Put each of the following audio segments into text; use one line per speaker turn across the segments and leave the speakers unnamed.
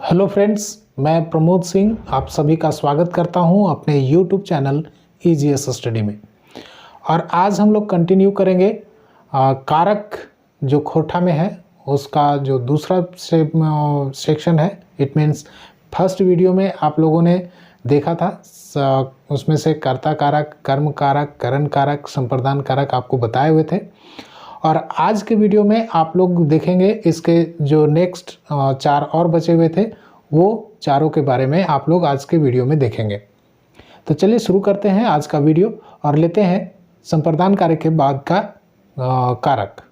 Hello friends, मैं प्रमोद सिंह आप सभी का स्वागत करता हूं अपने यूट्यूब चैनल ईजीएस स्टडी में। और आज हम लोग कंटिन्यू करेंगे कारक जो खोटा में है उसका जो दूसरा सेक्शन है। इट मीन्स फर्स्ट वीडियो में आप लोगों ने देखा था, उसमें से कर्ता कारक, कर्म कारक, करण कारक, संप्रदान कारक आपको बताए हुए थे। और आज के वीडियो में आप लोग देखेंगे इसके जो नेक्स्ट 4 और बचे हुए थे वो चारों के बारे में आप लोग आज के वीडियो में देखेंगे। तो चलिए शुरू करते हैं आज का वीडियो और लेते हैं संप्रदान कारक के बाद का कारक।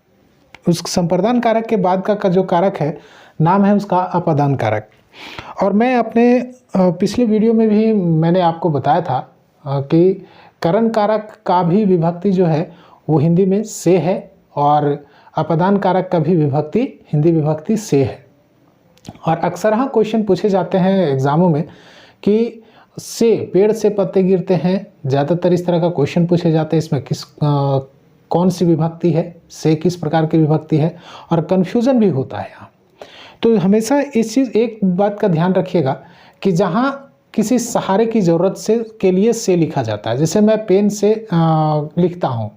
उस संप्रदान कारक के बाद का जो कारक है नाम है उसका अपादान कारक। और मैं अपने पिछले वीडियो में भी मैंने आपको बताया था कि करण कारक का भी विभक्ति जो है वो हिंदी में से है और अपादान कारक का भी विभक्ति हिंदी विभक्ति से है। और अक्सर हाँ क्वेश्चन पूछे जाते हैं एग्जामों में कि से पेड़ से पत्ते गिरते हैं, ज़्यादातर इस तरह का क्वेश्चन पूछे जाते हैं। इसमें कौन सी विभक्ति है, से किस प्रकार की विभक्ति है, और कन्फ्यूज़न भी होता है यहाँ। तो हमेशा एक बात का ध्यान रखिएगा कि जहाँ किसी सहारे की ज़रूरत के लिए से लिखा जाता है, जैसे मैं पेन से लिखता हूँ,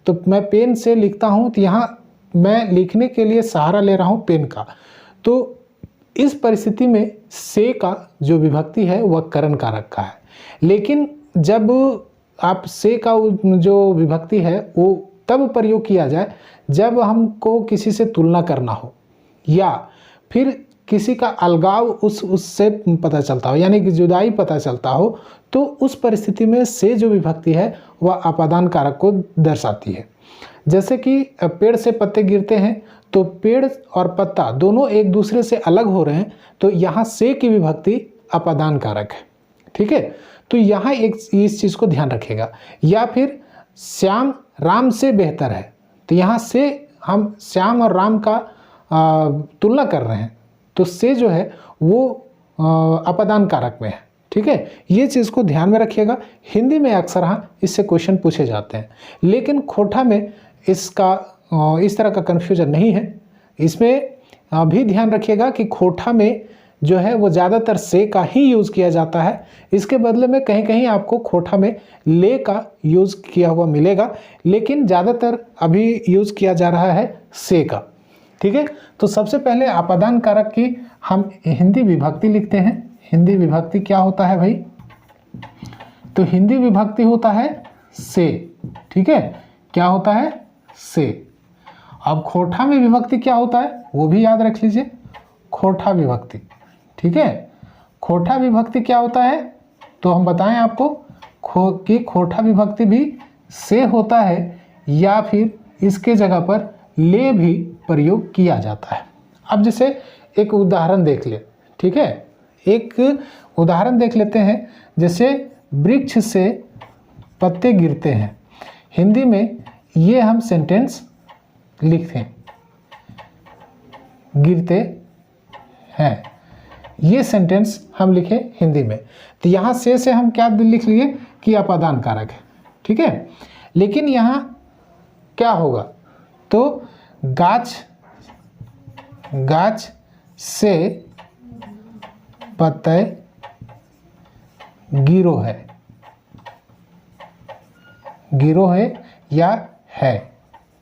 तो मैं पेन से लिखता हूँ तो यहाँ मैं लिखने के लिए सहारा ले रहा हूँ पेन का। तो इस परिस्थिति में से का जो विभक्ति है वह करण कारक का है। लेकिन जब आप से का जो विभक्ति है वो तब प्रयोग किया जाए जब हमको किसी से तुलना करना हो या फिर किसी का अलगाव उससे पता चलता हो, यानी कि जुदाई पता चलता हो, तो उस परिस्थिति में से जो विभक्ति है वह अपादान कारक को दर्शाती है। जैसे कि पेड़ से पत्ते गिरते हैं तो पेड़ और पत्ता दोनों एक दूसरे से अलग हो रहे हैं, तो यहाँ से की विभक्ति अपादान कारक है। ठीक है, तो यहाँ एक इस चीज़ को ध्यान रखिएगा। या फिर श्याम राम से बेहतर है, तो यहाँ से हम श्याम और राम का तुलना कर रहे हैं, तो से जो है वो अपादान कारक में है। ठीक है, ये चीज़ को ध्यान में रखिएगा। हिंदी में अक्सर हाँ इससे क्वेश्चन पूछे जाते हैं, लेकिन खोटा में इसका इस तरह का कन्फ्यूजन नहीं है। इसमें भी ध्यान रखिएगा कि खोटा में जो है वो ज़्यादातर से का ही यूज़ किया जाता है। इसके बदले में कहीं कहीं आपको खोटा में ले का यूज़ किया हुआ मिलेगा, लेकिन ज़्यादातर अभी यूज़ किया जा रहा है से का। ठीक है, तो सबसे पहले अपादान कारक की हम हिंदी विभक्ति लिखते हैं। हिंदी विभक्ति क्या होता है भाई? तो हिंदी विभक्ति होता है से। ठीक है, क्या होता है? से। अब खोटा में विभक्ति क्या होता है वो भी याद रख लीजिए, खोटा विभक्ति। ठीक है, खोटा विभक्ति क्या होता है तो हम बताएं आपको कि खोटा विभक्ति भी से होता है या फिर इसके जगह पर ले भी प्रयोग किया जाता है। अब जैसे एक उदाहरण देख ले। ठीक है, एक उदाहरण देख लेते हैं। जैसे वृक्ष से पत्ते गिरते हैं, हिंदी में ये हम सेंटेंस लिखते हैं, गिरते हैं, ये सेंटेंस हम लिखे हिंदी में। तो यहाँ से हम क्या लिख लिए कि अपादान कारक है। ठीक है, लेकिन यहाँ क्या होगा तो गाछ से पत्ते गिरो है या है।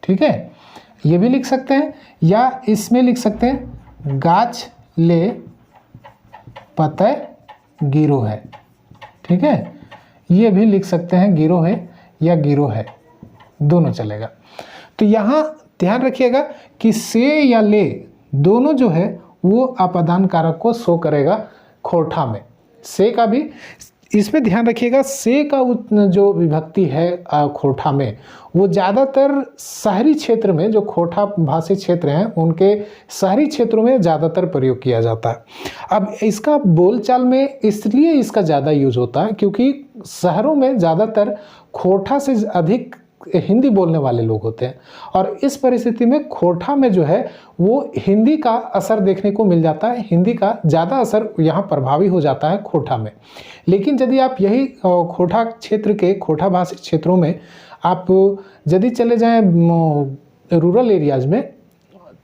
ठीक है, ये भी लिख सकते हैं या इसमें लिख सकते हैं गाछ ले पत्ते गिरो है। ठीक है, ये भी लिख सकते हैं गिरो है या गिरो है, दोनों चलेगा। तो यहाँ ध्यान रखिएगा कि से या ले दोनों जो है वो अपादान कारक को शो करेगा खोटा में। से का भी इसमें ध्यान रखिएगा। से का जो विभक्ति है खोटा में वो ज़्यादातर शहरी क्षेत्र में, जो खोटा भाषी क्षेत्र हैं उनके शहरी क्षेत्रों में ज़्यादातर प्रयोग किया जाता है। अब इसका बोलचाल में इसलिए इसका ज़्यादा यूज होता है क्योंकि शहरों में ज़्यादातर खोटा से अधिक हिंदी बोलने वाले लोग होते हैं, और इस परिस्थिति में खोटा में जो है वो हिंदी का असर देखने को मिल जाता है। हिंदी का ज़्यादा असर यहाँ प्रभावी हो जाता है खोटा में। लेकिन यदि आप यही खोटा क्षेत्र के, खोटा भाषी क्षेत्रों में आप यदि चले जाएं रूरल एरियाज में,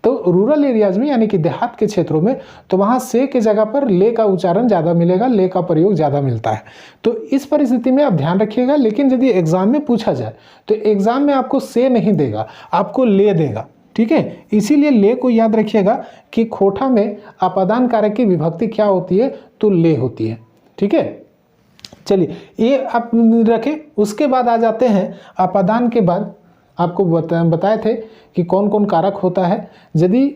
तो रूरल एरियाज में यानी कि देहात के क्षेत्रों में तो वहाँ से के जगह पर ले का उच्चारण ज़्यादा मिलेगा, ले का प्रयोग ज़्यादा मिलता है। तो इस परिस्थिति में आप ध्यान रखिएगा। लेकिन यदि एग्जाम में पूछा जाए तो एग्जाम में आपको से नहीं देगा, आपको ले देगा, ठीक है। इसीलिए ले को याद रखिएगा कि खोटा में अपादान कारक की विभक्ति क्या होती है, तो ले होती है, ठीक है। चलिए ये आप रखें। उसके बाद आ जाते हैं अपादान के बाद आपको बताए थे कि कौन कौन कारक होता है। यदि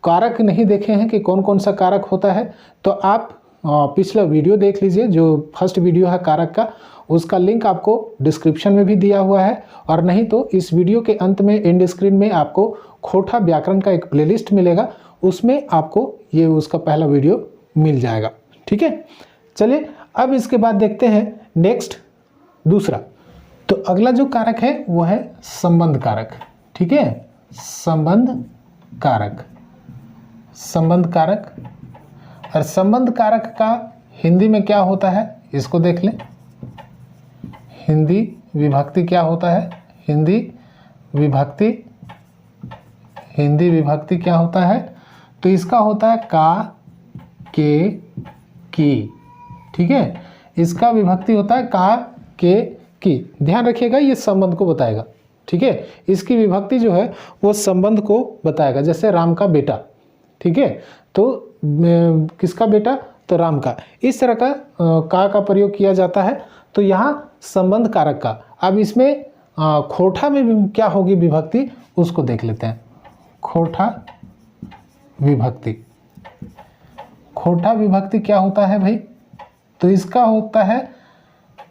कारक नहीं देखे हैं कि कौन कौन सा कारक होता है तो आप पिछला वीडियो देख लीजिए, जो फर्स्ट वीडियो है कारक का, उसका लिंक आपको डिस्क्रिप्शन में भी दिया हुआ है, और नहीं तो इस वीडियो के अंत में एंड स्क्रीन में आपको खोटा व्याकरण का एक प्लेलिस्ट मिलेगा, उसमें आपको ये उसका पहला वीडियो मिल जाएगा, ठीक है। चलिए अब इसके बाद देखते हैं नेक्स्ट दूसरा। तो अगला जो कारक है वो है संबंध कारक, ठीक है। संबंध कारक, संबंध कारक। और संबंध कारक का हिंदी में क्या होता है इसको देख लें। हिंदी विभक्ति क्या होता है, हिंदी विभक्ति, हिंदी विभक्ति क्या होता है, तो इसका होता है का, के, की, ठीक है। इसका विभक्ति होता है का, के, की। ध्यान रखिएगा ये संबंध को बताएगा, ठीक है। इसकी विभक्ति जो है वो संबंध को बताएगा। जैसे राम का बेटा, ठीक है, तो किसका बेटा, तो राम का। इस तरह का प्रयोग किया जाता है। तो यहाँ संबंध कारक का। अब इसमें खोटा में क्या होगी विभक्ति, उसको देख लेते हैं। खोटा विभक्ति, खोटा विभक्ति क्या होता है भाई, तो इसका होता है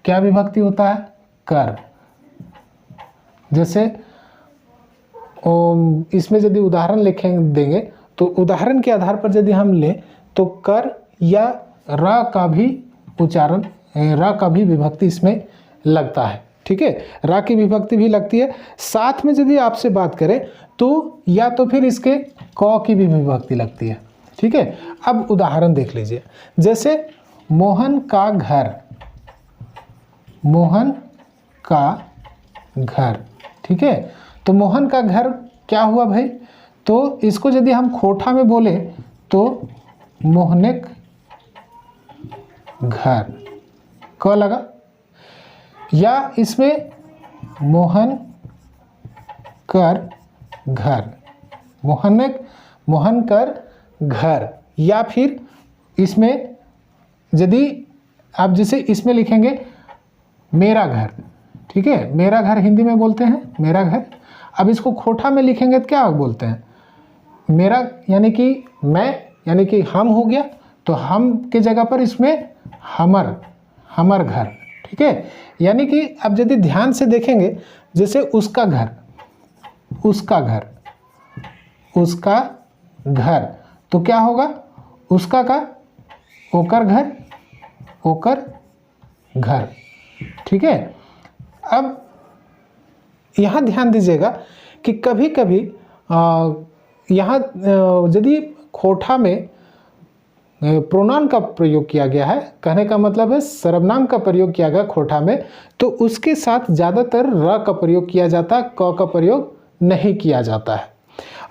क्या विभक्ति होता है, कर। जैसे इसमें यदि उदाहरण लिखें देंगे तो उदाहरण के आधार पर यदि हम लें तो कर या रा का भी उच्चारण, रा का भी विभक्ति इसमें लगता है, ठीक है। रा की विभक्ति भी लगती है। साथ में यदि आपसे बात करें तो या तो फिर इसके क की भी विभक्ति लगती है, ठीक है। अब उदाहरण देख लीजिए। जैसे मोहन का घर, मोहन का घर, ठीक है। तो मोहन का घर क्या हुआ भाई, तो इसको यदि हम खोटा में बोले तो मोहनिक घर, क लगा। या इसमें मोहन कर घर, मोहनिक, मोहन कर घर। या फिर इसमें यदि आप जैसे इसमें लिखेंगे मेरा घर, ठीक है। मेरा घर हिंदी में बोलते हैं मेरा घर। अब इसको खोटा में लिखेंगे तो क्या बोलते हैं, मेरा यानी कि मैं, यानी कि हम हो गया, तो हम के जगह पर इसमें हमर, हमर घर, ठीक है। यानी कि अब यदि ध्यान से देखेंगे, जैसे उसका घर, उसका घर, उसका घर, तो क्या होगा, उसका का ओकर घर, ओकर घर, ठीक है। अब यहाँ ध्यान दीजिएगा कि कभी कभी यहाँ यदि खोटा में प्रोनाउन का प्रयोग किया गया है, कहने का मतलब है सर्वनाम का प्रयोग किया गया खोटा में, तो उसके साथ ज़्यादातर र का प्रयोग किया जाता है, क का प्रयोग नहीं किया जाता है।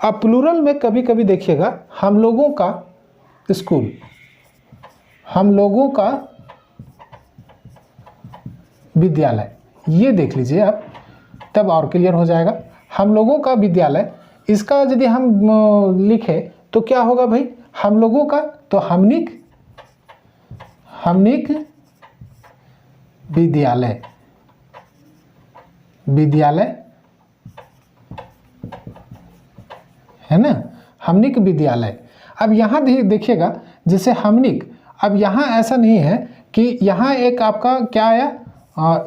अब प्लूरल में कभी कभी देखिएगा हम लोगों का स्कूल, हम लोगों का विद्यालय, ये देख लीजिए आप, तब और क्लियर हो जाएगा। हम लोगों का विद्यालय, इसका यदि हम लिखें तो क्या होगा भाई, हम लोगों का, तो हमनिक, हमनिक विद्यालय, विद्यालय है ना, हमनिक विद्यालय। अब यहाँ देखिएगा जैसे हमनिक, अब यहाँ ऐसा नहीं है कि यहाँ एक आपका क्या आया,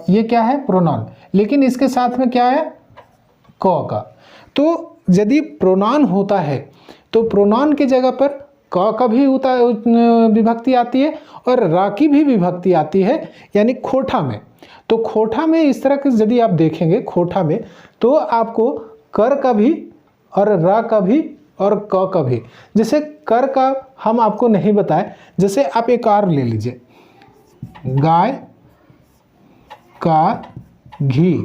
ये क्या है प्रोनाउन, लेकिन इसके साथ में क्या आया, क का। तो यदि प्रोनाउन होता है तो प्रोनाउन की जगह पर क का भी विभक्ति आती है और रा की भी विभक्ति आती है, यानी खोटा में। तो खोटा में इस तरह के यदि आप देखेंगे खोटा में, तो आपको कर का भी और रा का भी और क का भी। जैसे कर का हम आपको नहीं बताए, जैसे आप एक और ले लीजिए, गाय का घी,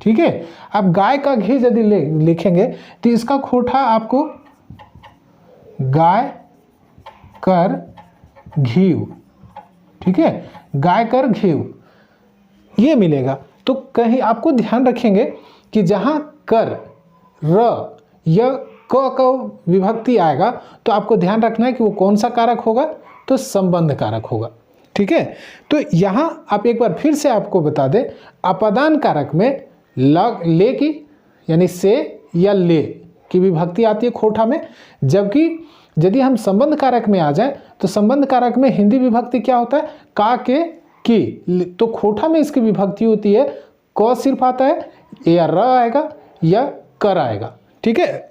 ठीक है। अब गाय का घी यदि लिखेंगे तो इसका खोटा आपको गाय कर घीव, ठीक है, गाय कर घीव, ये मिलेगा। तो कहीं आपको ध्यान रखेंगे कि जहाँ कर, र या क विभक्ति आएगा तो आपको ध्यान रखना है कि वो कौन सा कारक होगा, तो संबंध कारक होगा, ठीक है। तो यहाँ आप एक बार फिर से आपको बता दें, अपादान कारक में ले की यानी से या ले की विभक्ति आती है खोठा में, जबकि यदि हम संबंध कारक में आ जाए तो संबंध कारक में हिंदी विभक्ति क्या होता है, का के की। तो खोठा में इसकी विभक्ति होती है क सिर्फ आता है, या र आएगा या कर आएगा, ठीक है।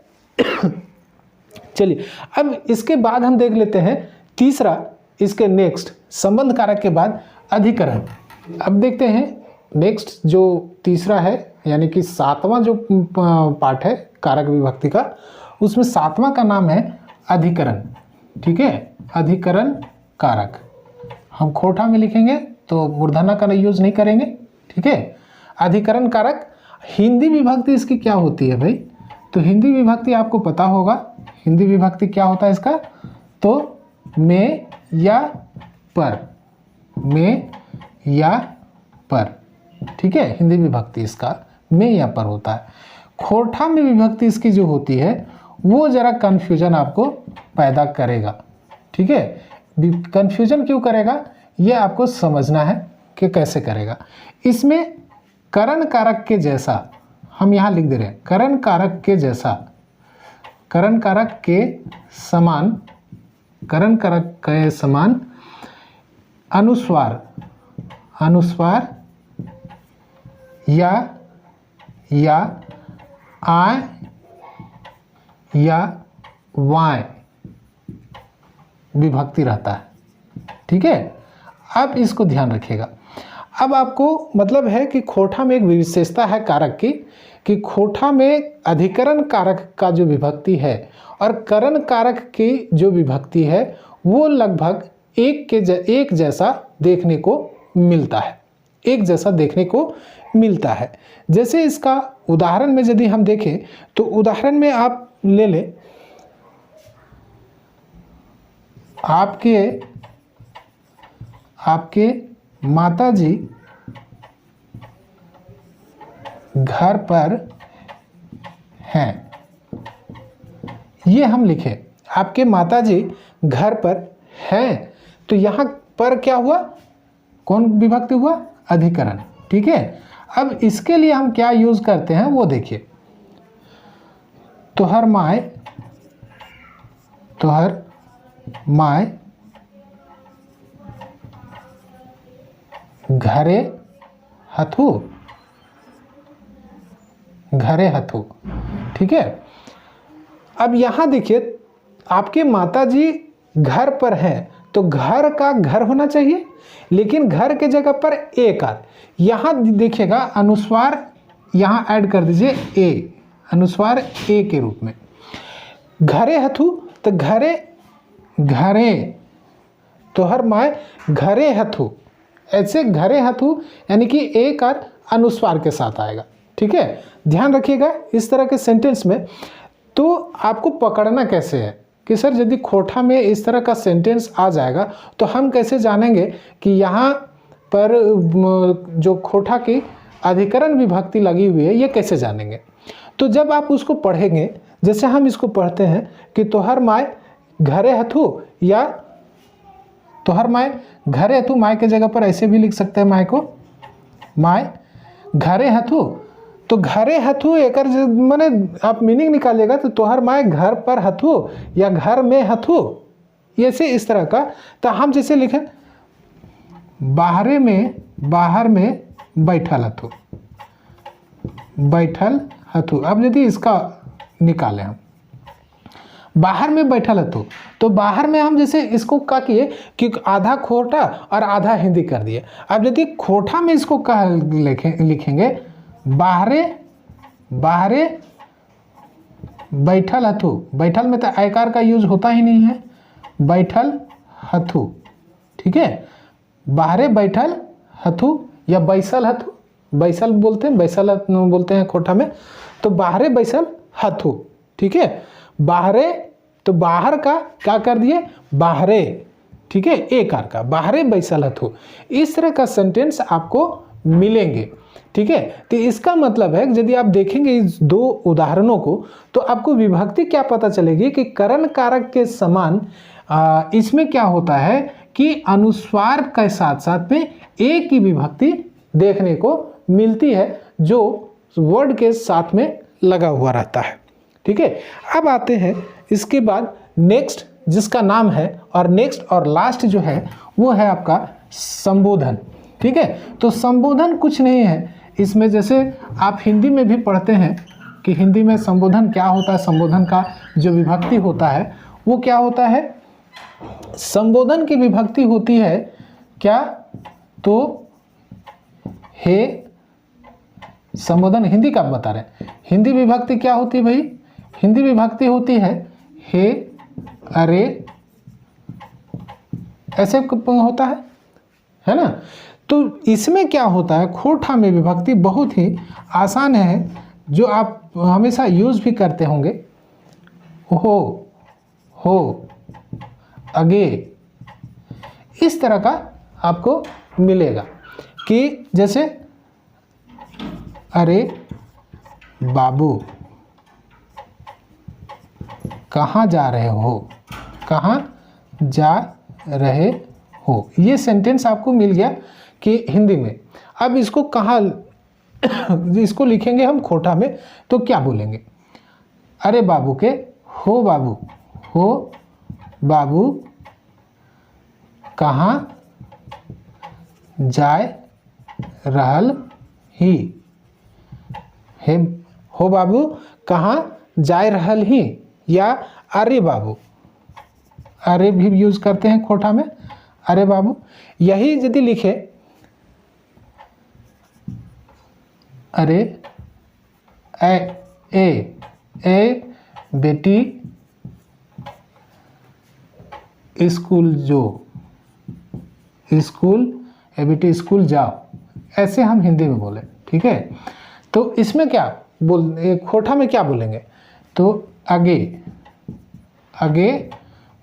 चलिए अब इसके बाद हम देख लेते हैं तीसरा, इसके नेक्स्ट संबंध कारक के बाद अधिकरण। अब देखते हैं नेक्स्ट जो तीसरा है, यानी कि सातवां जो पार्ट है कारक विभक्ति का, उसमें सातवां का नाम है अधिकरण, ठीक है। अधिकरण कारक हम खोठा में लिखेंगे तो मूर्धन्य का यूज नहीं करेंगे, ठीक है। अधिकरण कारक हिंदी विभक्ति इसकी क्या होती है भाई, तो हिंदी विभक्ति आपको पता होगा, हिंदी विभक्ति क्या होता है इसका, तो में या पर, में या पर, ठीक है। हिंदी विभक्ति इसका में या पर होता है। खोठा में विभक्ति इसकी जो होती है वो जरा कन्फ्यूजन आपको पैदा करेगा, ठीक है। कन्फ्यूजन क्यों करेगा ये आपको समझना है कि कैसे करेगा। इसमें करण कारक के जैसा हम यहाँ लिख दे रहे हैं, करण कारक के जैसा, करण कारक के समान, करण कारक के समान अनुस्वार, अनुस्वार या आय या वाय विभक्ति रहता है, ठीक है। अब इसको ध्यान रखिएगा। अब आपको मतलब है कि खोठा में एक विशेषता है कारक की, कि खोठा में अधिकरण कारक का जो विभक्ति है और करण कारक की जो विभक्ति है वो लगभग एक जैसा देखने को मिलता है, एक जैसा देखने को मिलता है। जैसे इसका उदाहरण में यदि हम देखें तो उदाहरण में आप ले लें, आपके माताजी घर पर हैं, ये हम लिखें, आपके माताजी घर पर हैं, तो यहाँ पर क्या हुआ, कौन विभक्ति हुआ, अधिकरण, ठीक है। अब इसके लिए हम क्या यूज करते हैं वो देखिए, तोहर माय, तोहर माय घरे हथु, घरे हथु, ठीक है। अब यहां देखिए आपके माताजी घर पर हैं, तो घर का घर होना चाहिए, लेकिन घर के जगह पर एक आद, यहां देखिएगा अनुस्वार यहां ऐड कर दीजिए ए, अनुस्वार ए के रूप में। घरे हथु तो घरे, घरे तोहर माय घरे हथु, ऐसे घरे हथु यानी कि एक और अनुस्वार के साथ आएगा, ठीक है। ध्यान रखिएगा इस तरह के सेंटेंस में। तो आपको पकड़ना कैसे है कि सर यदि खोठा में इस तरह का सेंटेंस आ जाएगा तो हम कैसे जानेंगे कि यहाँ पर जो खोठा की अधिकरण विभक्ति लगी हुई है ये कैसे जानेंगे। तो जब आप उसको पढ़ेंगे, जैसे हम इसको पढ़ते हैं कि तोहर माय घरे हथु, या तोहर माय घरे हथु, माय के जगह पर ऐसे भी लिख सकते हैं माय को, माय घरे हथु, तो घरे हथु एक माने आप मीनिंग निकालिएगा तो तोहर माय घर पर हथु या घर में हथु, ये से इस तरह का। तो हम जैसे लिखें बाहर में बैठल हथु, बैठल हथु। अब यदि इसका निकालें हम बाहर में बैठल हथु, तो बाहर में हम जैसे इसको क्या किए कि आधा खोठा और आधा हिंदी कर दिए। अब यदि खोठा में इसको क्या लिखेंगे, बाहरे बैठल हथु, बैठल में तो आयकार का यूज होता ही नहीं है, बैठल हथु, ठीक है। बाहरे बैठल हथु या बैसल हथु, बैसल बोलते हैं, बैसल बोलते हैं खोठा में, तो बाहरे बैसल हथु, ठीक है। बाहरे तो बाहर का क्या कर दिए, बाहरे, ठीक है, एक आर का बाहरे बैसल हथु, इस तरह का सेंटेंस आपको मिलेंगे, ठीक है। तो इसका मतलब है यदि आप देखेंगे इस दो उदाहरणों को तो आपको विभक्ति क्या पता चलेगी कि करण कारक के समान इसमें क्या होता है कि अनुस्वार के साथ साथ में एक ही विभक्ति देखने को मिलती है जो वर्ड के साथ में लगा हुआ रहता है, ठीक है। अब आते हैं इसके बाद नेक्स्ट, जिसका नाम है और नेक्स्ट और लास्ट जो है वो है आपका संबोधन, ठीक है। तो संबोधन कुछ नहीं है इसमें, जैसे आप हिंदी में भी पढ़ते हैं कि हिंदी में संबोधन क्या होता है, संबोधन का जो विभक्ति होता है वो क्या होता है, संबोधन की विभक्ति होती है क्या, तो हे, संबोधन हिंदी का बता रहे हैं, हिंदी विभक्ति क्या होती है भाई, हिंदी विभक्ति होती है हे, अरे, ऐसे होता है ना। तो इसमें क्या होता है, खोठा में विभक्ति बहुत ही आसान है जो आप हमेशा यूज भी करते होंगे, हो, अगे, इस तरह का आपको मिलेगा कि जैसे अरे बाबू कहाँ जा रहे हो, कहाँ जा रहे हो, ये सेंटेंस आपको मिल गया कि हिंदी में। अब इसको कहाँ इसको लिखेंगे हम खोठा में तो क्या बोलेंगे, अरे बाबू के हो बाबू कहाँ जाए रहल ही, हे हो बाबू कहाँ जाए रहल ही, या अरे बाबू, अरे भी यूज करते हैं खोठा में, अरे बाबू। यही यदि लिखे अरे ए बेटी स्कूल जो, स्कूल, ए बेटी स्कूल जाओ, ऐसे हम हिंदी में बोले, ठीक है। तो इसमें क्या खोठा में क्या बोलेंगे, तो आगे,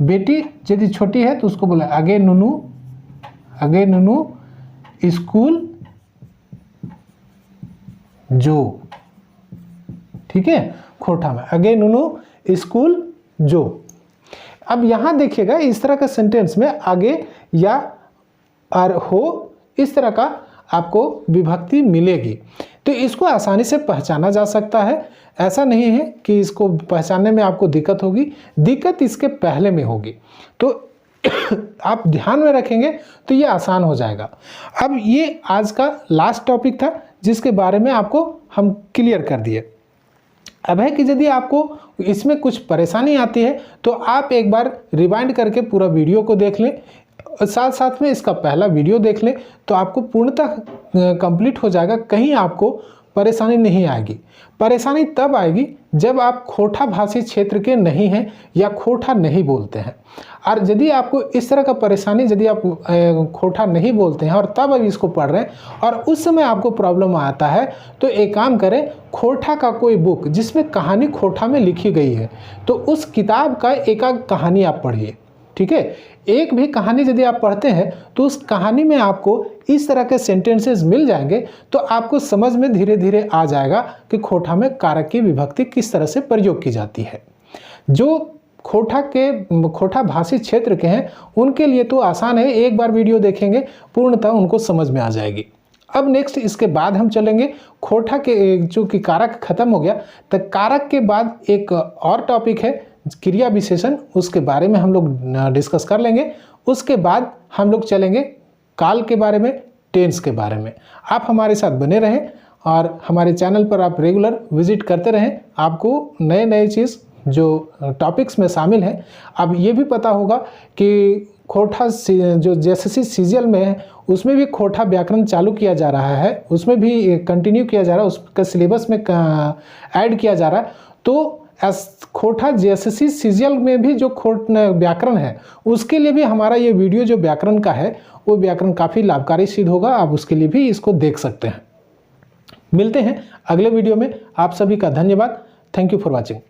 बेटी यदि छोटी है तो उसको बोले आगे नुनू स्कूल जो, ठीक है, खोठा में आगे नुनू स्कूल जो। अब यहां देखिएगा इस तरह का सेंटेंस में आगे या और हो इस तरह का आपको विभक्ति मिलेगी, तो इसको आसानी से पहचाना जा सकता है। ऐसा नहीं है कि इसको पहचानने में आपको दिक्कत होगी, दिक्कत इसके पहले में होगी, तो आप ध्यान में रखेंगे तो ये आसान हो जाएगा। अब ये आज का लास्ट टॉपिक था जिसके बारे में आपको हम क्लियर कर दिए। अब है कि यदि आपको इसमें कुछ परेशानी आती है तो आप एक बार रिवाइंड करके पूरा वीडियो को देख लें, साथ साथ में इसका पहला वीडियो देख लें, तो आपको पूर्णतः कंप्लीट हो जाएगा, कहीं आपको परेशानी नहीं आएगी। परेशानी तब आएगी जब आप खोठा भाषी क्षेत्र के नहीं हैं या खोठा नहीं बोलते हैं। और यदि आपको इस तरह का परेशानी, यदि आप खोठा नहीं बोलते हैं और तब अब इसको पढ़ रहे हैं और उस समय आपको प्रॉब्लम आता है, तो एक काम करें, खोठा का कोई बुक जिसमें कहानी खोठा में लिखी गई है तो उस किताब का एक कहानी आप पढ़िए, ठीक है। एक भी कहानी यदि आप पढ़ते हैं तो उस कहानी में आपको इस तरह के सेंटेंसेस मिल जाएंगे, तो आपको समझ में धीरे धीरे आ जाएगा कि खोठा में कारक की विभक्ति किस तरह से प्रयोग की जाती है। जो खोठा भाषी क्षेत्र के हैं उनके लिए तो आसान है, एक बार वीडियो देखेंगे पूर्णतः उनको समझ में आ जाएगी। अब नेक्स्ट इसके बाद हम चलेंगे खोठा के, जो कि कारक खत्म हो गया, तो कारक के बाद एक और टॉपिक है क्रिया विशेषण, उसके बारे में हम लोग डिस्कस कर लेंगे। उसके बाद हम लोग चलेंगे काल के बारे में, टेंस के बारे में। आप हमारे साथ बने रहें और हमारे चैनल पर आप रेगुलर विजिट करते रहें, आपको नए नए चीज़ जो टॉपिक्स में शामिल हैं। अब ये भी पता होगा कि खोठा जो जेएसएससी सीजीएल में है उसमें भी खोठा व्याकरण चालू किया जा रहा है, उसमें भी कंटिन्यू किया जा रहा है, उसका सिलेबस में ऐड किया जा रहा है। तो खोठा जेएसएससी सीजीएल में भी जो व्याकरण है उसके लिए भी हमारा ये वीडियो जो व्याकरण का है वो व्याकरण काफ़ी लाभकारी सिद्ध होगा, आप उसके लिए भी इसको देख सकते हैं। मिलते हैं अगले वीडियो में, आप सभी का धन्यवाद। Thank you for watching.